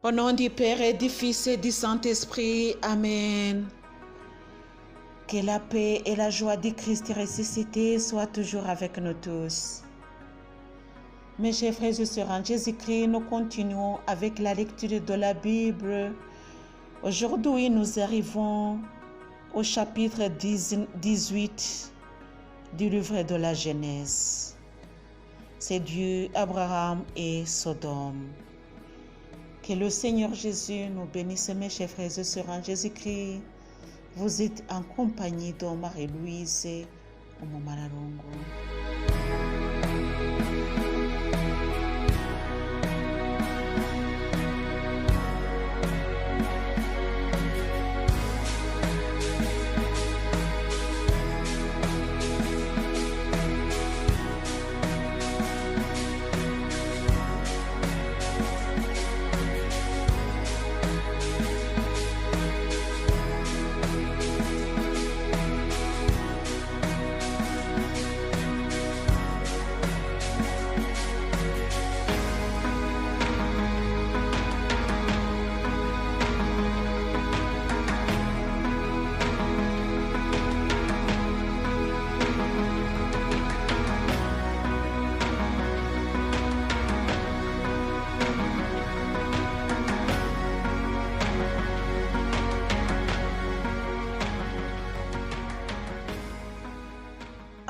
Au nom du Père et du Fils et du Saint-Esprit. Amen. Que la paix et la joie du Christ ressuscité soient toujours avec nous tous. Mes chers frères et sœurs en Jésus-Christ, nous continuons avec la lecture de la Bible. Aujourd'hui, nous arrivons au chapitre 18 du livre de la Genèse. C'est Dieu, Abraham et Sodome. Que le Seigneur Jésus nous bénisse, mes chers frères et sœurs en Jésus-Christ. Vous êtes en compagnie de Marie-Louise Omomararongo.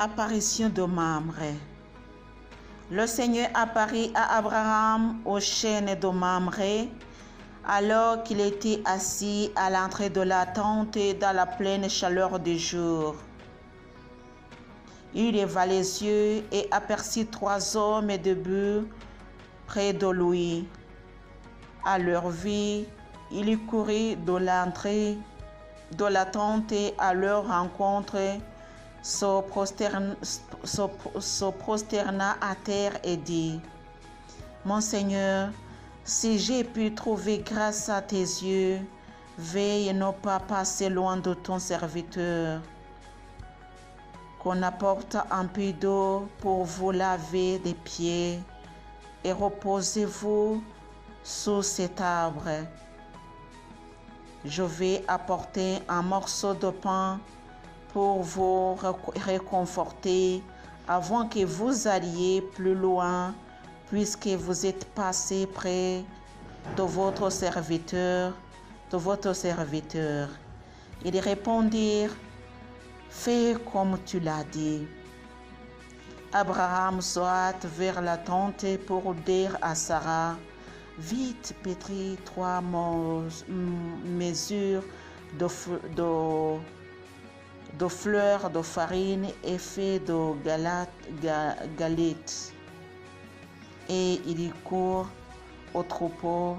Apparition de Mamré. Le Seigneur apparut à Abraham au chêne de Mamré, alors qu'il était assis à l'entrée de la tente dans la pleine chaleur du jour. Il leva les yeux et aperçut 3 hommes debout près de lui. À leur vue, il courut de l'entrée de la tente à leur rencontre, se prosterna à terre et dit: Mon Seigneur, si j'ai pu trouver grâce à tes yeux, veille ne pas passer loin de ton serviteur. Qu'on apporte un peu d'eau pour vous laver les pieds et reposez-vous sous cet arbre. Je vais apporter un morceau de pain pour vous réconforter avant que vous alliez plus loin, puisque vous êtes passé près de votre serviteur. Ils répondirent: Fais comme tu l'as dit. Abraham se hâte vers la tente pour dire à Sarah: Vite, pétris 3 mesures de fleurs de farine et fais de galettes. Et il y court au troupeau,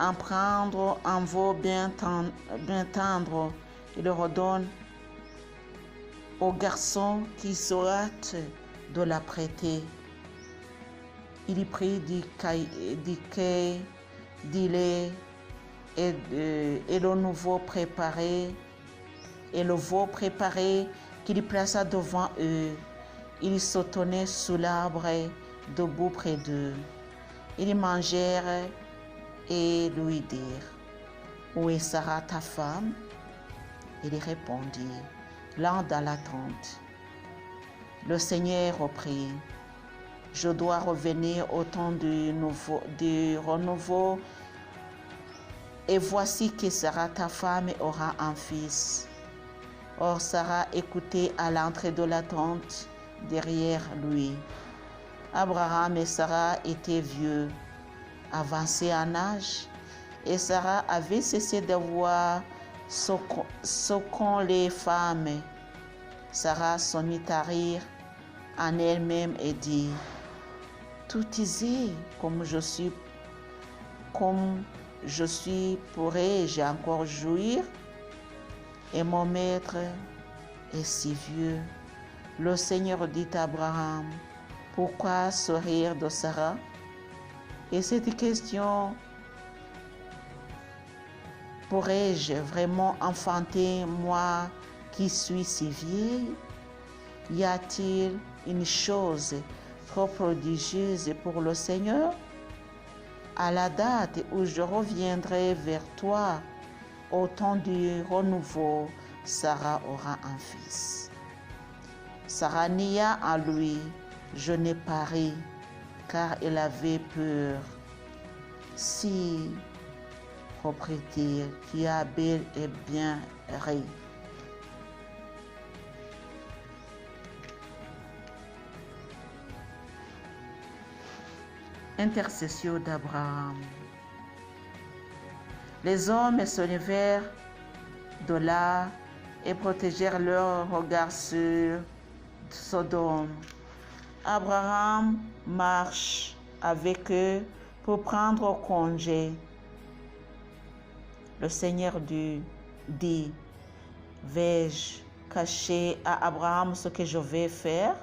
en prendre un veau bien tendre. Il le redonne au garçon qui se hâte de l'apprêter. Il y prit du lait et le veau préparé qu'il plaça devant eux. Ils se tenaient sous l'arbre, debout près d'eux. Ils mangèrent et lui dirent: Où est Sarah ta femme? Il répondit: Là dans la tente. Le Seigneur reprit: Je dois revenir au temps du renouveau, et voici que Sarah ta femme aura un fils. Or Sarah écoutait à l'entrée de la tente derrière lui. Abraham et Sarah étaient vieux, avancés en âge, et Sarah avait cessé de voir ce qu'ont les femmes. Sarah se mit à rire en elle-même et dit: Tout disait, comme je suis, pourrais-je encore jouir? Et mon maître est si vieux. Le Seigneur dit à Abraham: Pourquoi ce rire de Sarah? Et cette question: pourrais-je vraiment enfanter, moi qui suis si vieille? Y a-t-il une chose trop prodigieuse pour le Seigneur? À la date où je reviendrai vers toi, au temps du renouveau, Sarah aura un fils. Sarah nia en lui, je n'ai pas ri, car elle avait peur. Si, reprit-il, tu as bel et bien ri. Intercession d'Abraham. Les hommes se levèrent de là et protégèrent leur regard sur Sodome. Abraham marche avec eux pour prendre congé. Le Seigneur dit, vais-je cacher à Abraham ce que je vais faire?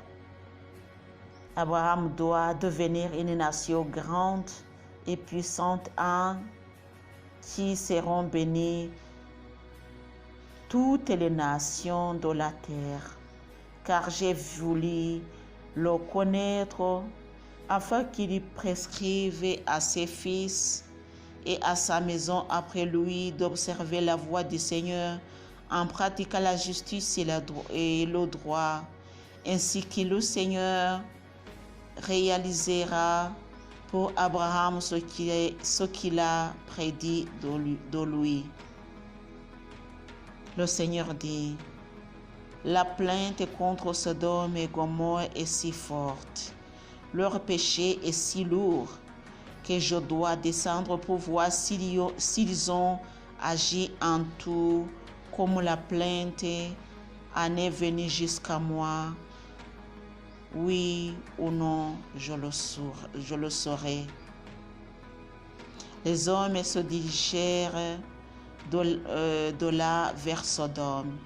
Abraham doit devenir une nation grande et puissante en qui seront bénies toutes les nations de la terre, car j'ai voulu le connaître afin qu'il prescrive à ses fils et à sa maison après lui d'observer la voie du Seigneur en pratiquant la justice et le droit, ainsi que le Seigneur réalisera pour Abraham ce qu'il a prédit de lui. Le Seigneur dit, la plainte contre Sodome et Gomorrhe est si forte, leur péché est si lourd, que je dois descendre pour voir s'ils ont agi en tout comme la plainte en est venue jusqu'à moi. Oui ou non, je le saurai. Les hommes se dirigèrent de là vers Sodome.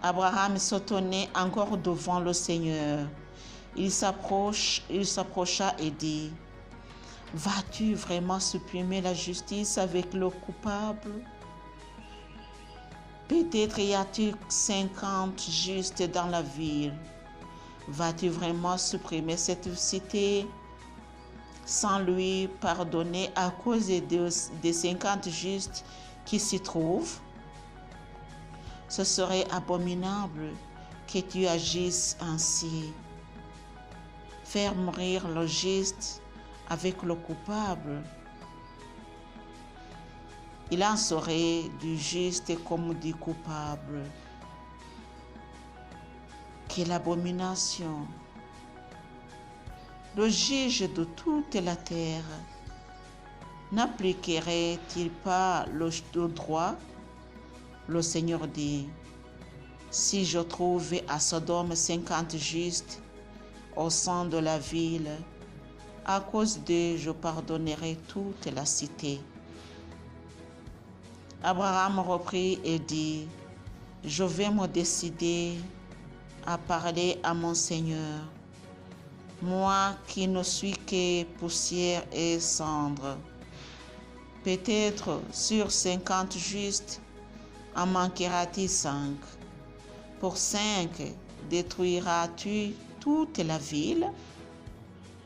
Abraham se tenait encore devant le Seigneur. Il s'approcha et dit, vas-tu vraiment supprimer la justice avec le coupable? Peut-être y a-t-il 50 justes dans la ville. Vas-tu vraiment supprimer cette cité sans lui pardonner à cause des 50 justes qui s'y trouvent? Ce serait abominable que tu agisses ainsi. Faire mourir le juste avec le coupable. Il en serait du juste comme du coupable. Quelle abomination! Le juge de toute la terre n'appliquerait-il pas le droit? Le Seigneur dit, si je trouve à Sodome 50 justes au sein de la ville, à cause d'eux, je pardonnerai toute la cité. Abraham reprit et dit, je vais me décider à parler à mon Seigneur, moi qui ne suis que poussière et cendre. Peut-être sur 50 justes, en manquera-t-il 5. Pour 5, détruiras-tu toute la ville?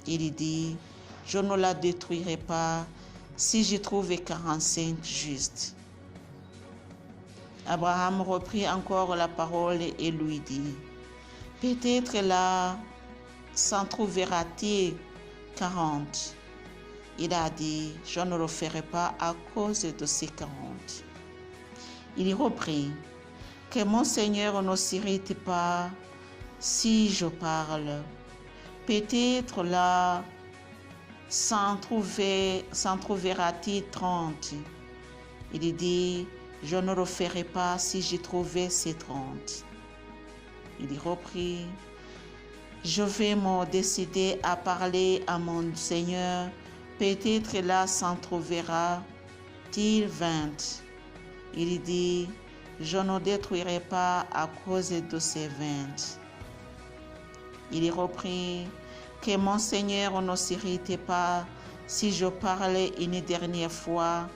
Il dit, je ne la détruirai pas si j'y trouve 45 justes. Abraham reprit encore la parole et lui dit, peut-être là s'en trouvera-t-il 40. Il a dit, je ne le ferai pas à cause de ces 40. Il reprit, que mon Seigneur ne s'irrite pas si je parle. Peut-être là s'en trouvera-t-il 30. Il dit, je ne le ferai pas si j'y trouvais ces 30. Il reprit, je vais me décider à parler à mon Seigneur, peut-être là s'en trouvera-t-il 20. Il dit, je ne détruirai pas à cause de ces 20. Il reprit, que mon Seigneur ne s'irrite pas si je parlais une dernière fois,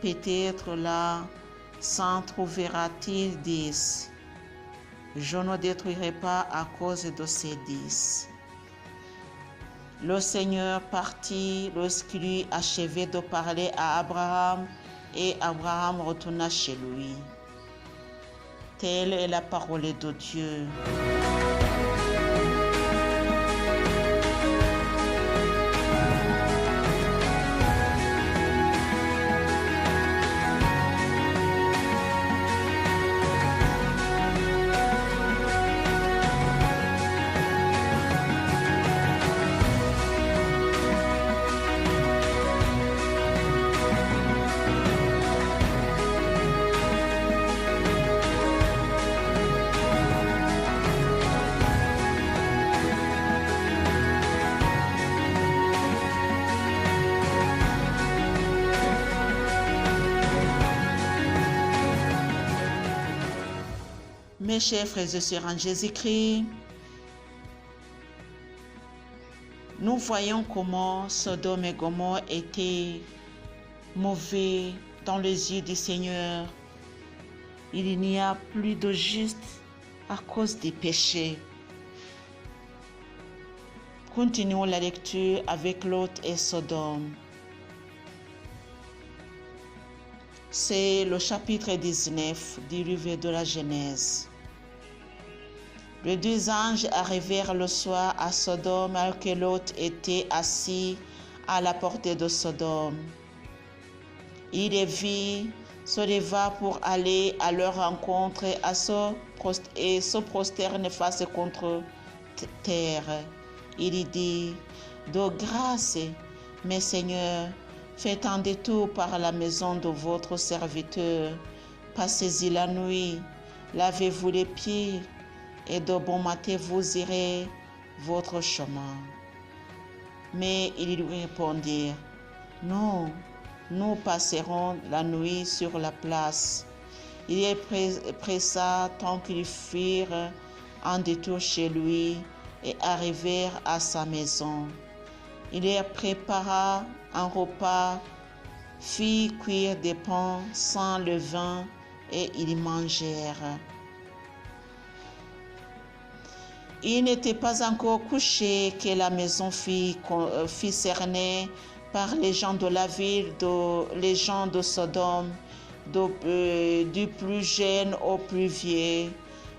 peut-être là s'en trouvera-t-il 10. Je ne détruirai pas à cause de ces 10. Le Seigneur partit lorsqu'il eut achevé de parler à Abraham, et Abraham retourna chez lui. Telle est la parole de Dieu. Mes chers frères et sœurs en Jésus-Christ, nous voyons comment Sodome et Gomorrhe étaient mauvais dans les yeux du Seigneur. Il n'y a plus de juste à cause des péchés. Continuons la lecture avec Lot et Sodome. C'est le chapitre 19 du livre de la Genèse. Les deux anges arrivèrent le soir à Sodome alors que Lot était assis à la portée de Sodome. Il les vit, se leva pour aller à leur rencontre et se prosterne face contre terre. Il dit: de grâce, mes seigneurs, faites un détour par la maison de votre serviteur, passez-y la nuit, lavez-vous les pieds, et de bon matin vous irez votre chemin. Mais ils lui répondirent: non, nous passerons la nuit sur la place. Il les pressa tant qu'ils firent un détour chez lui et arrivèrent à sa maison. Il leur prépara un repas, fit cuire des pains sans levain et ils mangèrent. Il n'était pas encore couché que la maison fut cernée par les gens de la ville, les gens de Sodome, du plus jeune au plus vieux,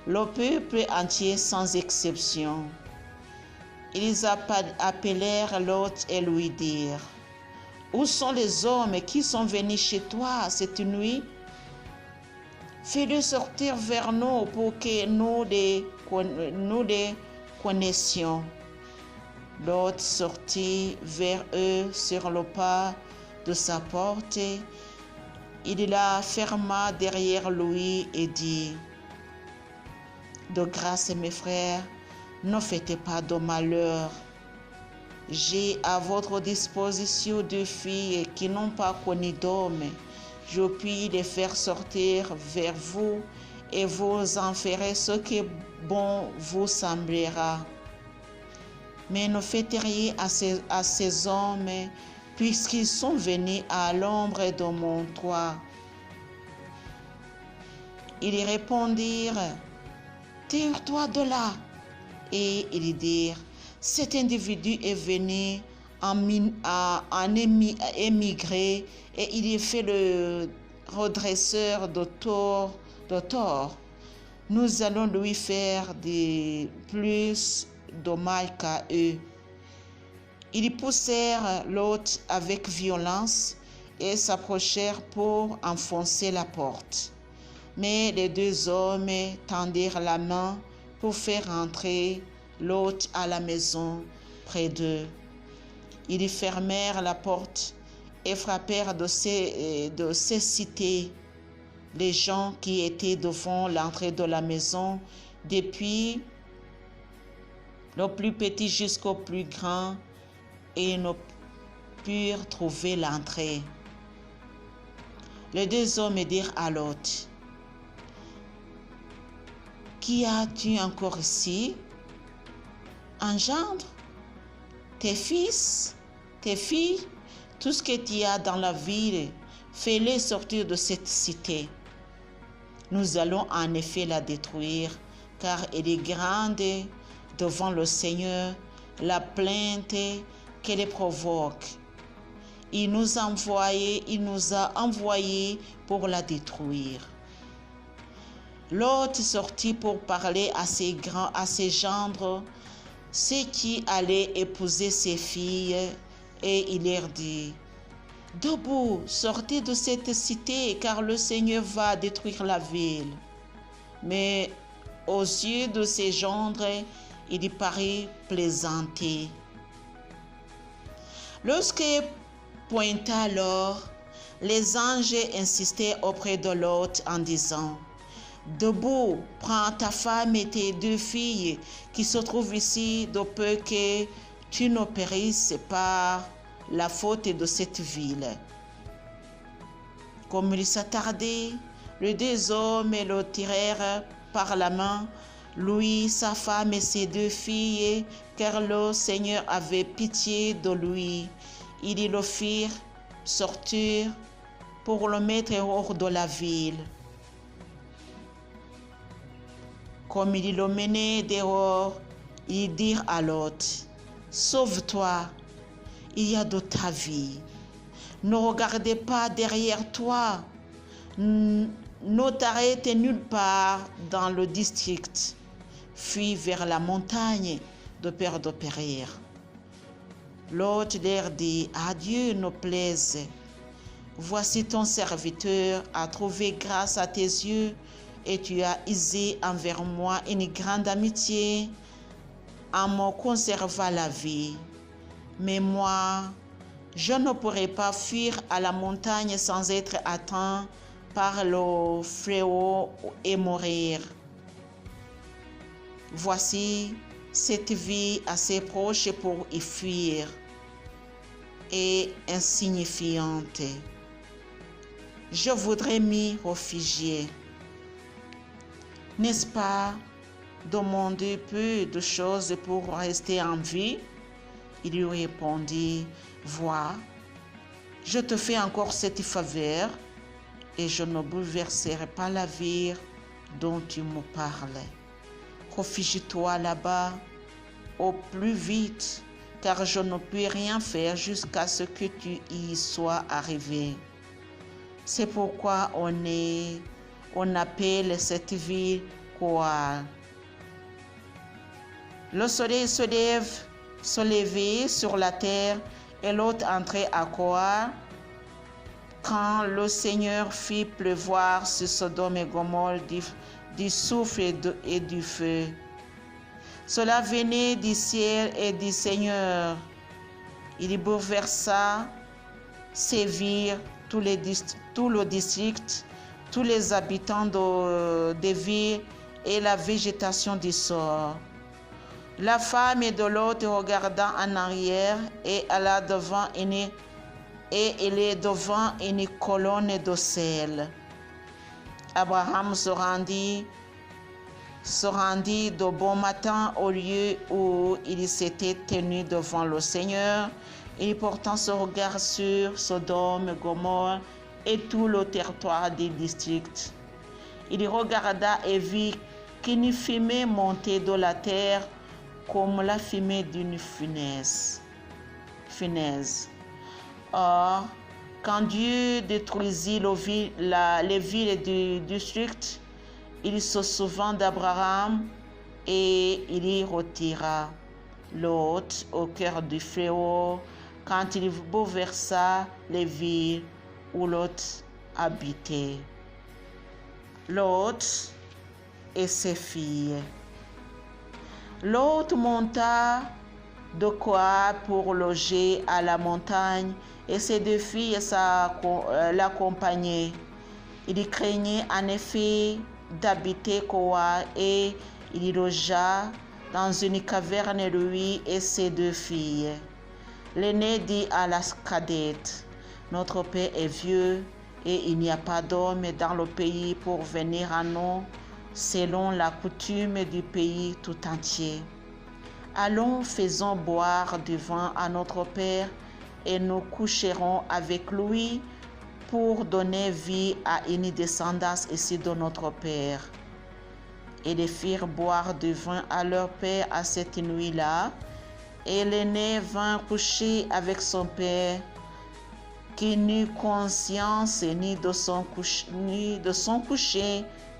le peuple entier sans exception. Ils appelèrent Lot et lui dirent: où sont les hommes qui sont venus chez toi cette nuit? Fais-le sortir vers nous pour que nous les connaissions. Lot sortit vers eux sur le pas de sa porte. Il la ferma derrière lui et dit: de grâce, mes frères, ne faites pas de malheur. J'ai à votre disposition deux filles qui n'ont pas connu d'homme. Je puis les faire sortir vers vous et vous en ferez ce qui bon vous semblera. Mais ne faites rien à ces hommes, puisqu'ils sont venus à l'ombre de mon toit. Ils répondirent: tire-toi de là. Et ils dirent: cet individu est venu en émigré et il est fait le redresseur de tort. Nous allons lui faire plus de mal qu'à eux. Ils poussèrent Lot avec violence et s'approchèrent pour enfoncer la porte. Mais les deux hommes tendirent la main pour faire entrer Lot à la maison près d'eux. Ils fermèrent la porte et frappèrent de cécité les gens qui étaient devant l'entrée de la maison, depuis le plus petit jusqu'au plus grand, et ils ne purent trouver l'entrée. Les deux hommes dirent à Lot: qui as-tu encore ici? Un gendre, tes fils, tes filles, tout ce que tu as dans la ville, fais-les sortir de cette cité. Nous allons en effet la détruire, car elle est grande devant le Seigneur, la plainte qui les provoque. Il nous a envoyés pour la détruire. Lot sortit pour parler à ses gendres, ceux qui allaient épouser ses filles, et il leur dit: Debout, sortez de cette cité, car le Seigneur va détruire la ville. Mais aux yeux de ses gendres, il parut plaisanter. Lorsque pointa alors, les anges insistaient auprès de Lot en disant: Debout, prends ta femme et tes 2 filles qui se trouvent ici, de peur que tu ne périsses par la faute de cette ville. Comme il s'attardait, les 2 hommes le tirèrent par la main, lui, sa femme et ses 2 filles, car le Seigneur avait pitié de lui. Ils le firent sortir pour le mettre hors de la ville. Comme ils le menaient dehors, ils dirent à Lot: Sauve-toi, il y a de ta vie. Ne regardez pas derrière toi. Ne t'arrête nulle part dans le district. Fuis vers la montagne de peur de périr. Lot leur dit: À Dieu ne plaise. Voici ton serviteur a trouvé grâce à tes yeux, et tu as usé envers moi une grande amitié en me conservant la vie. Mais moi, je ne pourrai pas fuir à la montagne sans être atteint par le fléau et mourir. Voici cette vie assez proche pour y fuir et insignifiante. Je voudrais m'y réfugier. N'est-ce pas demander peu de choses pour rester en vie? Il lui répondit: Vois, je te fais encore cette faveur et je ne bouleverserai pas la vie dont tu me parles. Réfugie-toi là-bas au plus vite, car je ne peux rien faire jusqu'à ce que tu y sois arrivé. C'est pourquoi on appelle cette ville Koar. Le soleil se levait sur la terre et Lot entrait à Koar quand le Seigneur fit pleuvoir sur Sodome et Gomorrhe du souffle et du feu. Cela venait du ciel et du Seigneur. Il bouleversa, sévir tout le district, tous les habitants des villes et la végétation du sol. La femme de Lot regarda en arrière et elle est devant une colonne de sel. Abraham se rendit de bon matin au lieu où il s'était tenu devant le Seigneur, et portant son regard sur Sodome, Gomorrhe et tout le territoire du district. Il regarda et vit qu'une fumée montait de la terre comme la fumée d'une fournaise. Or, quand Dieu détruisit les villes du district, il se souvint d'Abraham et il y retira Lot au cœur du fléau quand il bouleversa les villes où Lot habitait. Lot et ses filles. Lot monta de Koar pour loger à la montagne et ses 2 filles l'accompagnaient. Il craignait en effet d'habiter Koar et il logea dans une caverne, lui et ses 2 filles. L'aîné dit à la cadette: Notre père est vieux et il n'y a pas d'homme dans le pays pour venir à nous selon la coutume du pays tout entier. Allons, faisons boire du vin à notre père et nous coucherons avec lui pour donner vie à une descendance ici de notre père. Et les firent boire du vin à leur père à cette nuit-là, Et l'aîné vint coucher avec son père, qui n'eut conscience ni de son coucher,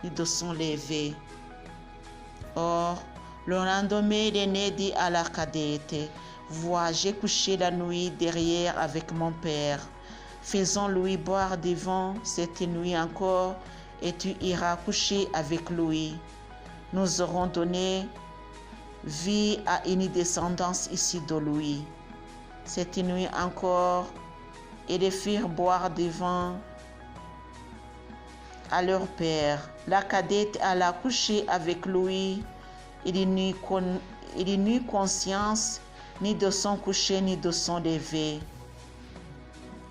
ni de son lever. Or, le lendemain, l'aîné dit à la cadette, « Vois, j'ai couché la nuit derrière avec mon père. Faisons-lui boire du vin cette nuit encore, et tu iras coucher avec lui. Nous aurons donné vie à une descendance ici de lui. » Cette nuit encore, ils firent boire du vin à leur père. La cadette alla coucher avec lui. Il n'eut conscience ni de son coucher ni de son lever.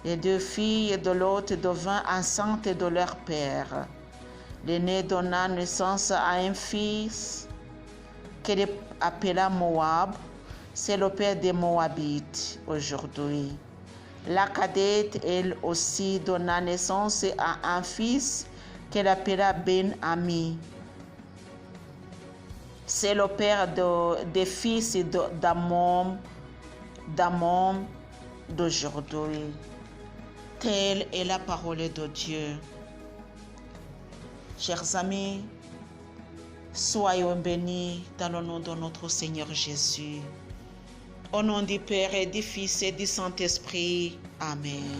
Les deux filles de l'autre devinrent enceintes de leur père. L'aîné donna naissance à un fils qu'elle appela Moab. C'est le père des Moabites aujourd'hui. La cadette, elle aussi, donna naissance à un fils qu'elle appela Ben-Ami. C'est le père des fils d'Amon d'aujourd'hui. Telle est la parole de Dieu. Chers amis, soyons bénis dans le nom de notre Seigneur Jésus. Au nom du Père et du Fils et du Saint-Esprit. Amen.